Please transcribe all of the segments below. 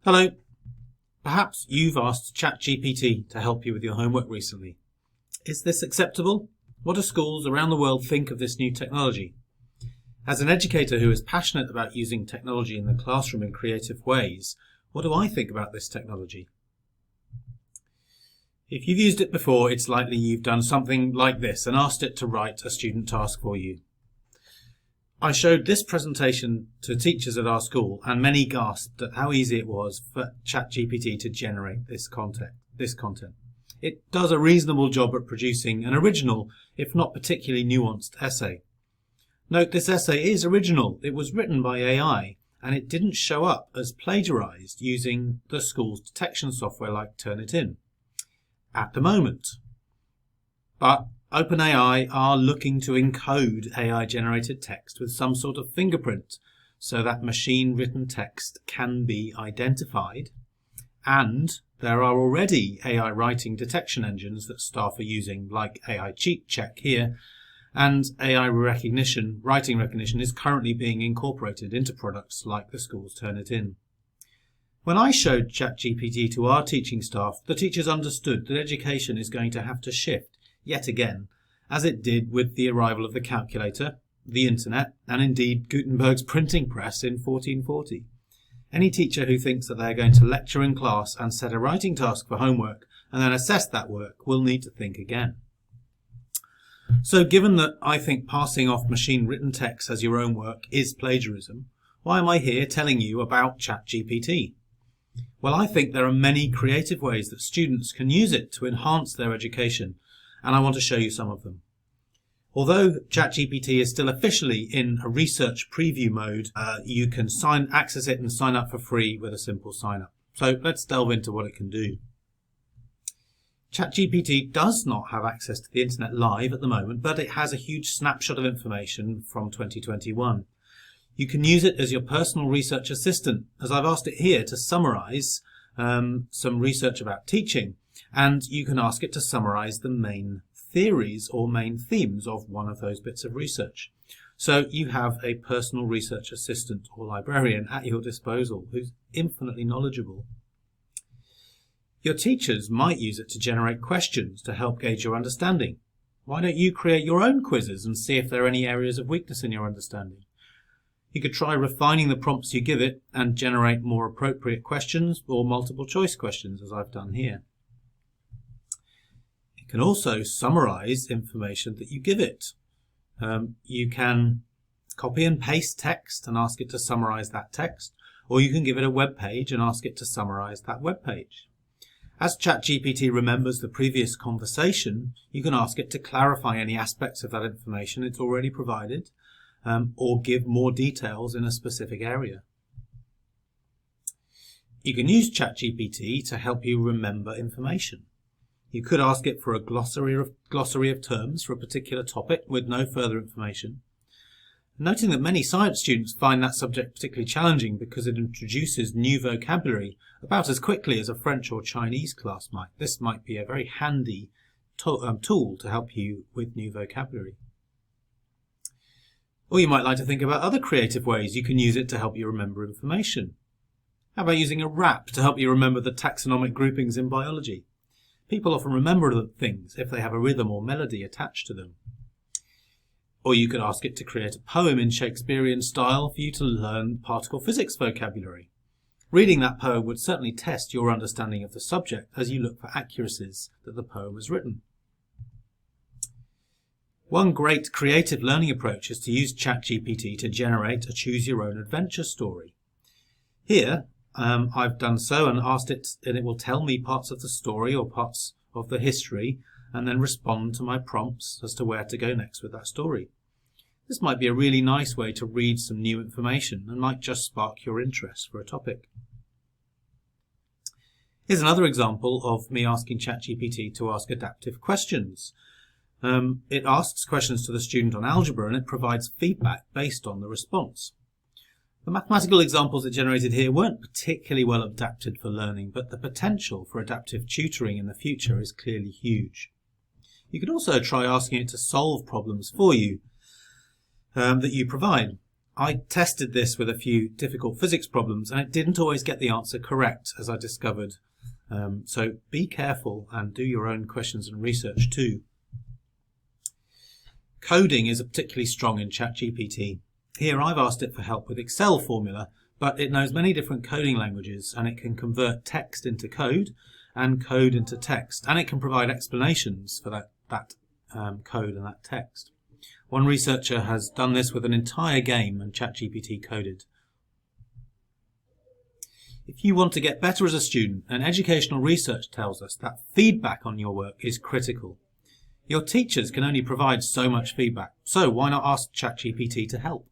Hello. Perhaps you've asked ChatGPT to help you with your homework recently. Is this acceptable? What do schools around the world think of this new technology? As an educator who is passionate about using technology in the classroom in creative ways, what do I think about this technology? If you've used it before, it's likely you've done something like this and asked it to write a student task for you. I showed this presentation to teachers at our school, and many gasped at how easy it was for ChatGPT to generate this content. It does a reasonable job at producing an original, if not particularly nuanced, essay. Note, this essay is original. It was written by AI, and it didn't show up as plagiarized using the school's detection software like Turnitin at the moment. But OpenAI are looking to encode AI-generated text with some sort of fingerprint so that machine-written text can be identified. And there are already AI writing detection engines that staff are using, like AI Cheat Check here, and AI writing recognition is currently being incorporated into products like the school's Turnitin. When I showed ChatGPT to our teaching staff, the teachers understood that education is going to have to shift yet again, as it did with the arrival of the calculator, the internet, and indeed Gutenberg's printing press in 1440. Any teacher who thinks that they are going to lecture in class and set a writing task for homework and then assess that work will need to think again. So given that I think passing off machine-written text as your own work is plagiarism, why am I here telling you about ChatGPT? Well, I think there are many creative ways that students can use it to enhance their education, and I want to show you some of them. Although ChatGPT is still officially in a research preview mode, you can access it and sign up for free with a simple sign-up. So let's delve into what it can do. ChatGPT does not have access to the internet live at the moment, but it has a huge snapshot of information from 2021. You can use it as your personal research assistant, as I've asked it here to summarize some research about teaching. And you can ask it to summarize the main theories or main themes of one of those bits of research. So you have a personal research assistant or librarian at your disposal who's infinitely knowledgeable. Your teachers might use it to generate questions to help gauge your understanding. Why don't you create your own quizzes and see if there are any areas of weakness in your understanding? You could try refining the prompts you give it and generate more appropriate questions or multiple choice questions, as I've done here. It can also summarize information that you give it. You can copy and paste text and ask it to summarize that text, or you can give it a web page and ask it to summarize that web page. As ChatGPT remembers the previous conversation, you can ask it to clarify any aspects of that information it's already provided, or give more details in a specific area. You can use ChatGPT to help you remember information. You could ask it for a glossary of terms for a particular topic with no further information. Noting that many science students find that subject particularly challenging because it introduces new vocabulary about as quickly as a French or Chinese class might, this might be a very handy tool to help you with new vocabulary. Or you might like to think about other creative ways you can use it to help you remember information. How about using a rap to help you remember the taxonomic groupings in biology? People often remember things if they have a rhythm or melody attached to them. Or you could ask it to create a poem in Shakespearean style for you to learn particle physics vocabulary. Reading that poem would certainly test your understanding of the subject as you look for accuracies that the poem has written. One great creative learning approach is to use ChatGPT to generate a choose-your-own-adventure story. Here, I've done so and asked it, and it will tell me parts of the story or parts of the history and then respond to my prompts as to where to go next with that story. This might be a really nice way to read some new information and might just spark your interest for a topic. Here's another example of me asking ChatGPT to ask adaptive questions. It asks questions to the student on algebra and it provides feedback based on the response. The mathematical examples it generated here weren't particularly well adapted for learning, but the potential for adaptive tutoring in the future is clearly huge. You could also try asking it to solve problems for you that you provide. I tested this with a few difficult physics problems and it didn't always get the answer correct, as I discovered. So be careful and do your own questions and research too. Coding is particularly strong in ChatGPT. Here I've asked it for help with Excel formula, but it knows many different coding languages and it can convert text into code and code into text, and it can provide explanations for that code and that text. One researcher has done this with an entire game and ChatGPT coded. If you want to get better as a student, then educational research tells us that feedback on your work is critical. Your teachers can only provide so much feedback, so why not ask ChatGPT to help?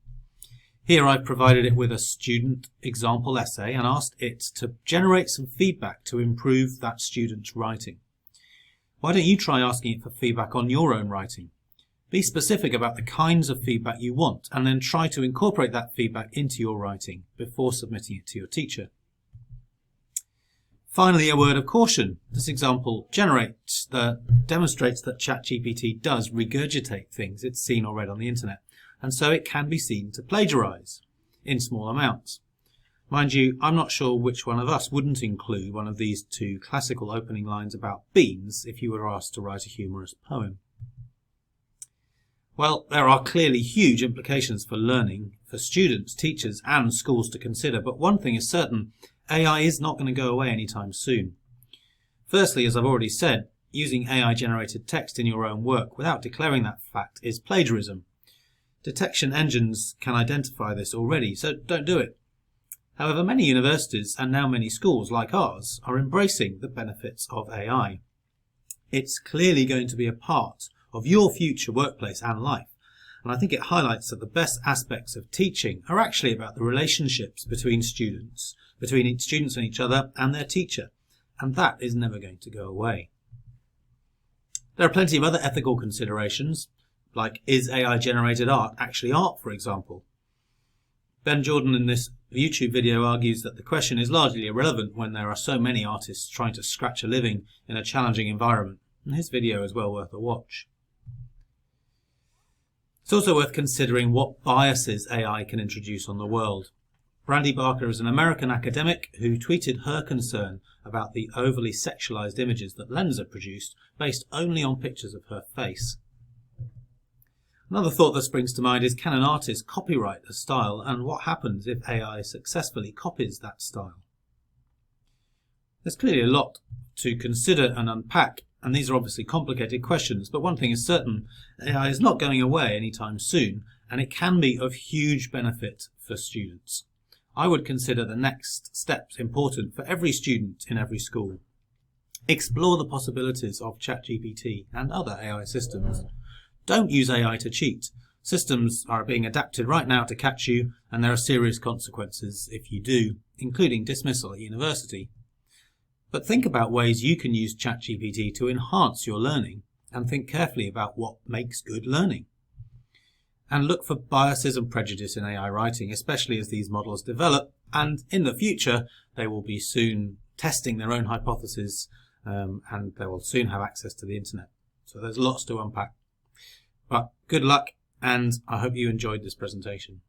Here I've provided it with a student example essay and asked it to generate some feedback to improve that student's writing. Why don't you try asking it for feedback on your own writing? Be specific about the kinds of feedback you want and then try to incorporate that feedback into your writing before submitting it to your teacher. Finally, a word of caution. This example demonstrates that ChatGPT does regurgitate things it's seen or read on the internet, and so it can be seen to plagiarise in small amounts. Mind you, I'm not sure which one of us wouldn't include one of these two classical opening lines about beans if you were asked to write a humorous poem. Well, there are clearly huge implications for learning, for students, teachers and schools to consider, but one thing is certain, AI is not going to go away anytime soon. Firstly, as I've already said, using AI-generated text in your own work without declaring that fact is plagiarism. Detection engines can identify this already, so don't do it. However, many universities and now many schools like ours are embracing the benefits of AI. It's clearly going to be a part of your future workplace and life, and I think it highlights that the best aspects of teaching are actually about the relationships between students and each other and their teacher, and that is never going to go away. There are plenty of other ethical considerations, like is AI-generated art actually art, for example? Ben Jordan in this YouTube video argues that the question is largely irrelevant when there are so many artists trying to scratch a living in a challenging environment, and his video is well worth a watch. It's also worth considering what biases AI can introduce on the world. Brandy Barker is an American academic who tweeted her concern about the overly sexualized images that Lensa produced based only on pictures of her face. Another thought that springs to mind is, can an artist copyright a style, and what happens if AI successfully copies that style? There's clearly a lot to consider and unpack, and these are obviously complicated questions, but one thing is certain, AI is not going away anytime soon, and it can be of huge benefit for students. I would consider the next steps important for every student in every school. Explore the possibilities of ChatGPT and other AI systems. Don't use AI to cheat. Systems are being adapted right now to catch you, and there are serious consequences if you do, including dismissal at university. But think about ways you can use ChatGPT to enhance your learning, and think carefully about what makes good learning. And look for biases and prejudice in AI writing, especially as these models develop, and in the future they will be soon testing their own hypotheses, and they will soon have access to the internet. So there's lots to unpack. But good luck, and I hope you enjoyed this presentation.